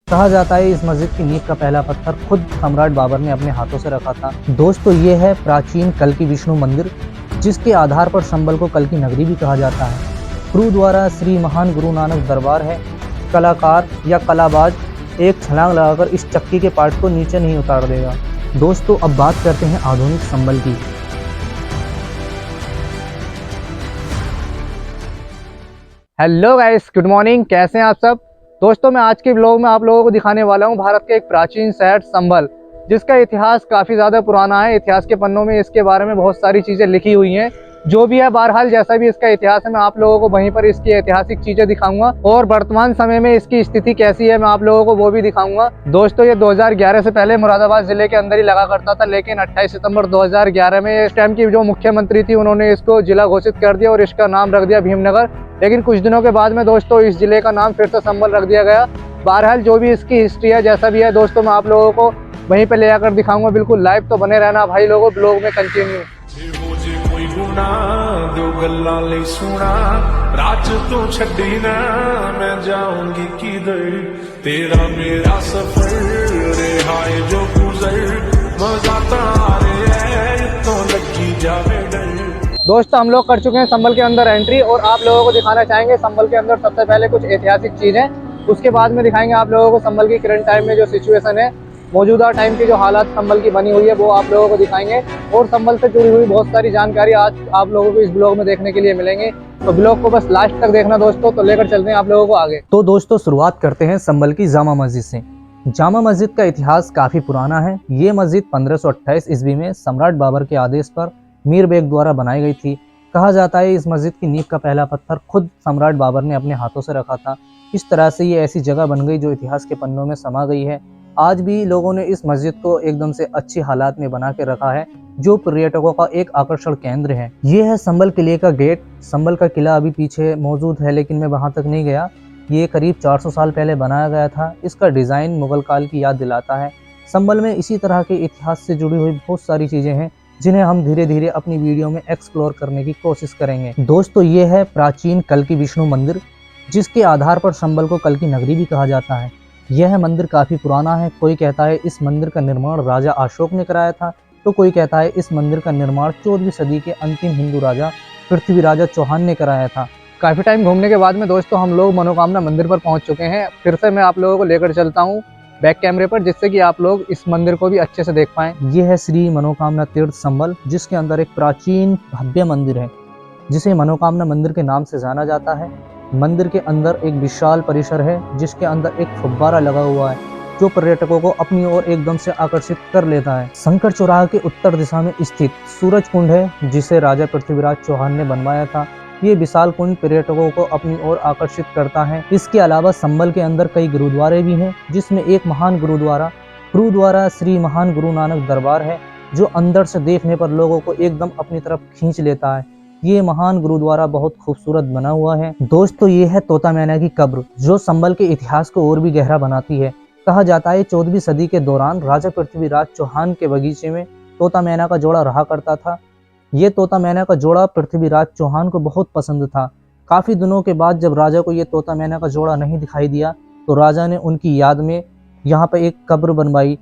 कहा जाता है इस मस्जिद की नींव का पहला पत्थर खुद सम्राट बाबर ने अपने हाथों से रखा था। दोस्तों ये है प्राचीन कल्कि विष्णु मंदिर, जिसके आधार पर संबल को कल्कि नगरी भी कहा जाता है। गुरुद्वारा श्री महान गुरु नानक दरबार है। कलाकार या कलाबाज एक छलांग लगाकर इस चक्की के पार्ट को नीचे नहीं उतार देगा। दोस्तों अब बात करते हैं आधुनिक संबल की। हेलो गाइस, गुड मॉर्निंग, कैसे हैं आप सब। दोस्तों मैं आज के ब्लॉग में आप लोगों को दिखाने वाला हूं भारत के एक प्राचीन शहर संबल, जिसका इतिहास काफ़ी ज़्यादा पुराना है। इतिहास के पन्नों में इसके बारे में बहुत सारी चीज़ें लिखी हुई हैं। जो भी है बहरहाल जैसा भी इसका इतिहास है, मैं आप लोगों को वहीं पर इसकी ऐतिहासिक चीज़ें दिखाऊंगा और वर्तमान समय में इसकी स्थिति कैसी है मैं आप लोगों को वो भी दिखाऊंगा। दोस्तों ये 2011 से पहले मुरादाबाद जिले के अंदर ही लगा करता था, लेकिन 28 सितंबर 2011 में इस टाइम की जो मुख्यमंत्री थी उन्होंने इसको जिला घोषित कर दिया और इसका नाम रख दिया भीमनगर। लेकिन कुछ दिनों के बाद में दोस्तों इस जिले का नाम फिर से संबल रख दिया गया। बहरहाल जो भी इसकी हिस्ट्री है, जैसा भी है दोस्तों, मैं आप लोगों को वहीं पे ले आकर दिखाऊंगा। बिल्कुल लाइव तो बने रहना भाई लोगों, ब्लॉग में कंटिन्यू। तेरा मेरा सफर रिहाए जो गुजर मजा तो लगी जावे डर। दोस्तों हम लोग कर चुके हैं संबल के अंदर एंट्री और आप लोगों को दिखाना चाहेंगे संबल के अंदर सबसे पहले कुछ ऐतिहासिक चीज़ें। उसके बाद में दिखाएंगे आप लोगों को संबल की करंट टाइम में जो सिचुएशन है, मौजूदा टाइम की जो हालात संबल की बनी हुई है वो आप लोगों को दिखाएंगे। और संबल से जुड़ी हुई बहुत सारी जानकारी आज आप लोगों को इस ब्लॉग में देखने के लिए मिलेंगे, तो ब्लॉग को बस लास्ट तक देखना दोस्तों। तो लेकर चलते हैं आप लोगों को आगे। तो दोस्तों शुरुआत करते हैं संबल की जामा मस्जिद से। जामा मस्जिद का इतिहास काफ़ी पुराना है। ये मस्जिद 1528 ईस्वी में सम्राट बाबर के आदेश पर मीर बेग द्वारा बनाई गई थी। कहा जाता है इस मस्जिद की नींव का पहला पत्थर खुद सम्राट बाबर ने अपने हाथों से रखा था। इस तरह से ये ऐसी जगह बन गई जो इतिहास के पन्नों में समा गई है। आज भी लोगों ने इस मस्जिद को एकदम से अच्छी हालात में बना के रखा है, जो पर्यटकों का एक आकर्षण केंद्र है। ये है संबल किले का गेट। संबल का किला अभी पीछे मौजूद है, लेकिन मैं वहां तक नहीं गया। ये करीब 400 साल पहले बनाया गया था। इसका डिज़ाइन मुगल काल की याद दिलाता है। संबल में इसी तरह के इतिहास से जुड़ी हुई बहुत सारी चीज़ें हैं, जिन्हें हम धीरे धीरे अपनी वीडियो में एक्सप्लोर करने की कोशिश करेंगे। दोस्तों ये है प्राचीन कल्कि विष्णु मंदिर, जिसके आधार पर संबल को कल्कि नगरी भी कहा जाता है। यह मंदिर काफ़ी पुराना है। कोई कहता है इस मंदिर का निर्माण राजा अशोक ने कराया था, तो कोई कहता है इस मंदिर का निर्माण 14वीं सदी के अंतिम हिंदू राजा पृथ्वीराज चौहान ने कराया था। काफ़ी टाइम घूमने के बाद में दोस्तों हम लोग मनोकामना मंदिर पर पहुंच चुके हैं। फिर से मैं आप लोगों को लेकर चलता हूं बैक कैमरे पर, जिससे कि आप लोग इस मंदिर को भी अच्छे से देख पाएं। ये है श्री मनोकामना तीर्थ संबल, जिसके अंदर एक प्राचीन भव्य मंदिर है, जिसे मनोकामना मंदिर के नाम से जाना जाता है। मंदिर के अंदर एक विशाल परिसर है, जिसके अंदर एक फव्वारा लगा हुआ है, जो पर्यटकों को अपनी ओर एकदम से आकर्षित कर लेता है। शंकर चौराहा के उत्तर दिशा में स्थित सूरज कुंड है, जिसे राजा पृथ्वीराज चौहान ने बनवाया था। ये विशाल कुंड पर्यटकों को अपनी ओर आकर्षित करता है। इसके अलावा संबल के अंदर कई गुरुद्वारे भी हैं, जिसमें एक महान गुरुद्वारा श्री महान गुरु नानक दरबार है, जो अंदर से देखने पर लोगों को एकदम अपनी तरफ खींच लेता है। ये महान गुरुद्वारा बहुत खूबसूरत बना हुआ है। दोस्तों ये है तोता मैना की कब्र, जो संबल के इतिहास को और भी गहरा बनाती है। कहा जाता है 14वीं सदी के दौरान राजा पृथ्वीराज चौहान के बगीचे में तोता मैना का जोड़ा रहा करता था। ये तोता मैना का जोड़ा पृथ्वीराज चौहान को बहुत पसंद था। काफ़ी दिनों के बाद जब राजा को ये तोता मैना का जोड़ा नहीं दिखाई दिया, तो राजा ने उनकी याद में यहाँ पर एक कब्र बनवाई।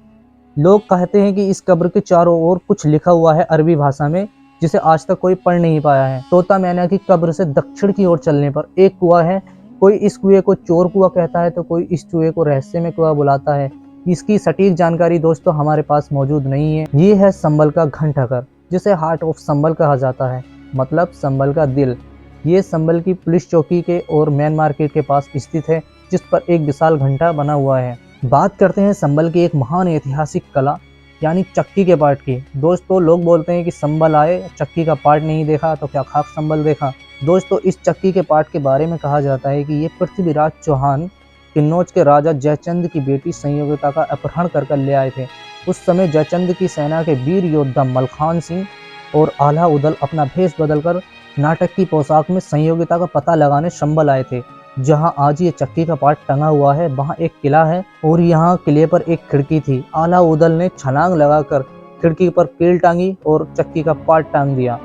लोग कहते हैं कि इस कब्र के चारों ओर कुछ लिखा हुआ है अरबी भाषा में, जिसे आज तक कोई पढ़ नहीं पाया है। तोता मैना की कब्र से दक्षिण की ओर चलने पर एक कुआं है। कोई इस कुएं को चोर कुआं कहता है, तो कोई इस कुएं को रहस्य में कुआं बुलाता है। इसकी सटीक जानकारी दोस्तों हमारे पास मौजूद नहीं है। ये है संबल का घंटाघर, जिसे हार्ट ऑफ संबल कहा जाता है, मतलब संबल का दिल। ये संबल की पुलिस चौकी के और मेन मार्केट के पास स्थित है, जिस पर एक विशाल घंटा बना हुआ है। बात करते हैं संबल की एक महान ऐतिहासिक कला यानी चक्की के पार्ट की। दोस्तों लोग बोलते हैं कि संबल आए, चक्की का पार्ट नहीं देखा, तो क्या खाक संबल देखा। दोस्तों इस चक्की के पार्ट के बारे में कहा जाता है कि ये पृथ्वीराज चौहान किन्नौज के राजा जयचंद की बेटी संयोगिता का अपहरण कर ले आए थे। उस समय जयचंद की सेना के वीर योद्धा मलखान सिंह और आला उदल अपना भेष बदलकर नाटक की पोशाक में संयोगिता का पता लगाने संबल आए थे। जहां आज ये चक्की का पार्ट टंगा हुआ है, वहां एक किला है और यहाँ किले पर एक खिड़की थी। आला उदल ने छलांग लगाकर खिड़की पर कील टांगी और चक्की का पार्ट टांग दिया,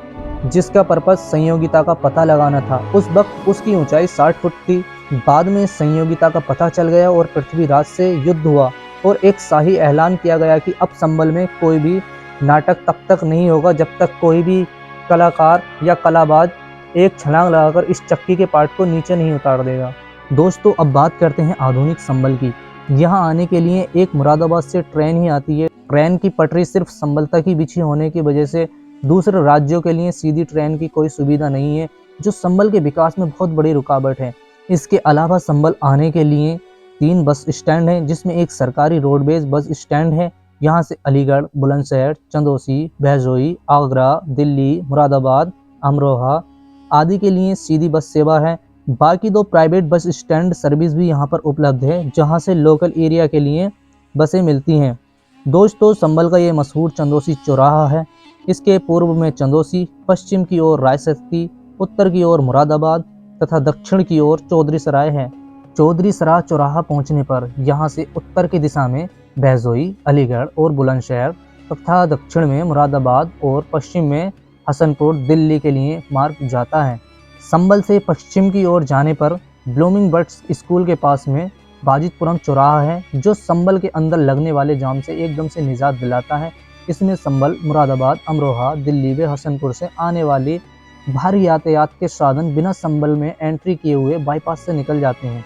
जिसका पर्पस संयोगिता का पता लगाना था। उस वक्त उसकी ऊंचाई 60 फुट थी, बाद में संयोगिता का पता चल गया और पृथ्वीराज से युद्ध हुआ और एक शाही ऐलान किया गया कि अब संबल में कोई भी नाटक तब तक नहीं होगा जब तक कोई भी कलाकार या कलाबाज एक छलांग लगाकर इस चक्की के पार्ट को नीचे नहीं उतार देगा। दोस्तों अब बात करते हैं आधुनिक संबल की। यहाँ आने के लिए एक मुरादाबाद से ट्रेन ही आती है। ट्रेन की पटरी सिर्फ संबल तक ही बिछी होने की वजह से दूसरे राज्यों के लिए सीधी ट्रेन की कोई सुविधा नहीं है, जो संबल के विकास में बहुत बड़ी रुकावट है। इसके अलावा संबल आने के लिए 3 बस स्टैंड हैं, जिसमें एक सरकारी रोडवेज बस स्टैंड है। यहाँ से अलीगढ़, बुलंदशहर, चंदौसी, भैजोई, आगरा, दिल्ली, मुरादाबाद, अमरोहा आदि के लिए सीधी बस सेवा है। बाकी 2 प्राइवेट बस स्टैंड सर्विस भी यहाँ पर उपलब्ध है, जहाँ से लोकल एरिया के लिए बसें मिलती हैं। दोस्तों संबल का ये मशहूर चंदौसी चौराहा है। इसके पूर्व में चंदौसी, पश्चिम की ओर रायसती, उत्तर की ओर मुरादाबाद तथा दक्षिण की ओर चौधरी सराय है। चौधरी सराय चौराहा पहुंचने पर यहाँ से उत्तर की दिशा में भैजोई, अलीगढ़ और बुलंदशहर तथा दक्षिण में मुरादाबाद और पश्चिम में हसनपुर, दिल्ली के लिए मार्ग जाता है। संबल से पश्चिम की ओर जाने पर ब्लूमिंग बर्ड्स स्कूल के पास में बाजितपुरम चौराहा है, जो संबल के अंदर लगने वाले जाम से एकदम से निजात दिलाता है। इसमें संबल, मुरादाबाद, अमरोहा, दिल्ली व हसनपुर से आने वाले भारी यातायात के साधन बिना संबल में एंट्री किए हुए बाईपास से निकल जाते हैं।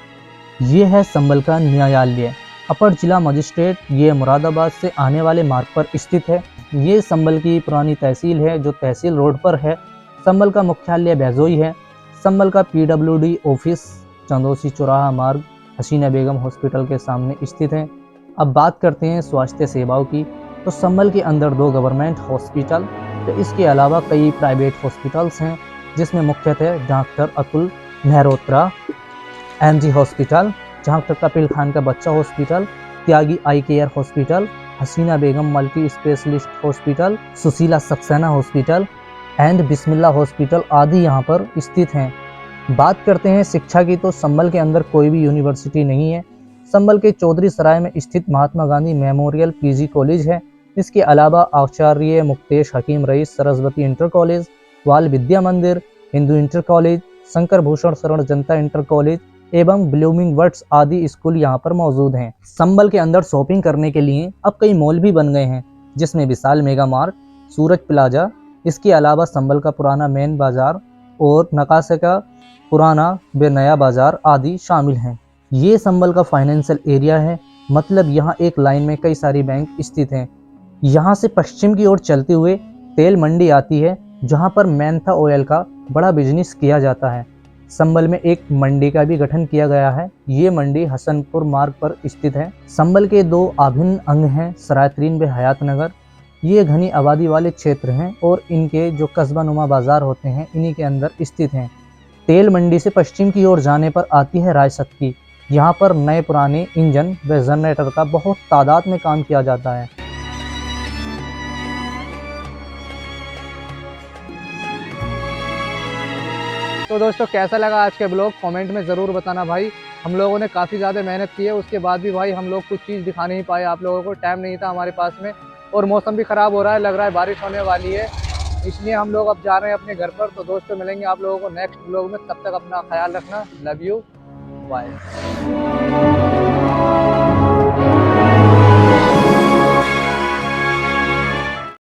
ये है संबल का न्यायालय। अपर जिला मजिस्ट्रेट ये मुरादाबाद से आने वाले मार्ग पर स्थित है। ये संबल की पुरानी तहसील है, जो तहसील रोड पर है। संबल का मुख्यालय भैजोई है। संबल का PWD ऑफिस चंदौसी चौराहा मार्ग हसीना बेगम हॉस्पिटल के सामने स्थित है। अब बात करते हैं स्वास्थ्य सेवाओं की। तो संबल के अंदर 2 गवर्नमेंट हॉस्पिटल, तो इसके अलावा कई प्राइवेट हॉस्पिटल्स हैं, जिसमें मुख्यतः doctor Atul Mehrotra MG hospital, doctor Kapil Khan का बच्चा hospital, Tyagi I care hospital, Hasina Begum multi specialist hospital, Sushila Saxena hospital and Bismillah hospital आदि यहाँ पर स्थित हैं। बात करते हैं शिक्षा की, तो संबल के अंदर कोई भी यूनिवर्सिटी नहीं है। संबल के चौधरी सराय में स्थित Mahatma Gandhi memorial PG college है। इसके अलावा आचार्य मुक्तेश हकीम रईस सरस्वती इंटर कॉलेज, बाल विद्या मंदिर, हिंदू इंटर कॉलेज, शंकर भूषण शरण जनता इंटर कॉलेज एवं ब्लूमिंग बर्ड्स आदि स्कूल यहाँ पर मौजूद हैं। संबल के अंदर शॉपिंग करने के लिए अब कई मॉल भी बन गए हैं, जिसमें विशाल मेगा मार्ट, सूरज प्लाजा, इसके अलावा संबल का पुराना मेन बाजार और नकाशे का पुराना व नया बाजार आदि शामिल हैं। ये संबल का फाइनेंशियल एरिया है, मतलब यहाँ एक लाइन में कई सारी बैंक स्थित हैं। यहाँ से पश्चिम की ओर चलते हुए तेल मंडी आती है, जहाँ पर मेंथा ऑयल का बड़ा बिजनेस किया जाता है। संबल में एक मंडी का भी गठन किया गया है। ये मंडी हसनपुर मार्ग पर स्थित है। संबल के 2 अभिन्न अंग हैं, सरायतरीन व हयात नगर। ये घनी आबादी वाले क्षेत्र हैं और इनके जो कस्बा नुमा बाजार होते हैं, इन्हीं के अंदर स्थित हैं। तेल मंडी से पश्चिम की ओर जाने पर आती है रायसती। यहाँ पर नए पुराने इंजन व जनरेटर का बहुत तादाद में काम किया जाता है। तो दोस्तों कैसा लगा आज के ब्लॉग, कमेंट में ज़रूर बताना भाई। हम लोगों ने काफ़ी ज़्यादा मेहनत की है, उसके बाद भी भाई हम लोग कुछ चीज़ दिखा नहीं पाए आप लोगों को, टाइम नहीं था हमारे पास में, और मौसम भी ख़राब हो रहा है, लग रहा है बारिश होने वाली है, इसलिए हम लोग अब जा रहे हैं अपने घर पर। तो दोस्तों मिलेंगे आप लोगों को नेक्स्ट ब्लॉग में, तब तक अपना ख्याल रखना। Love you, bye.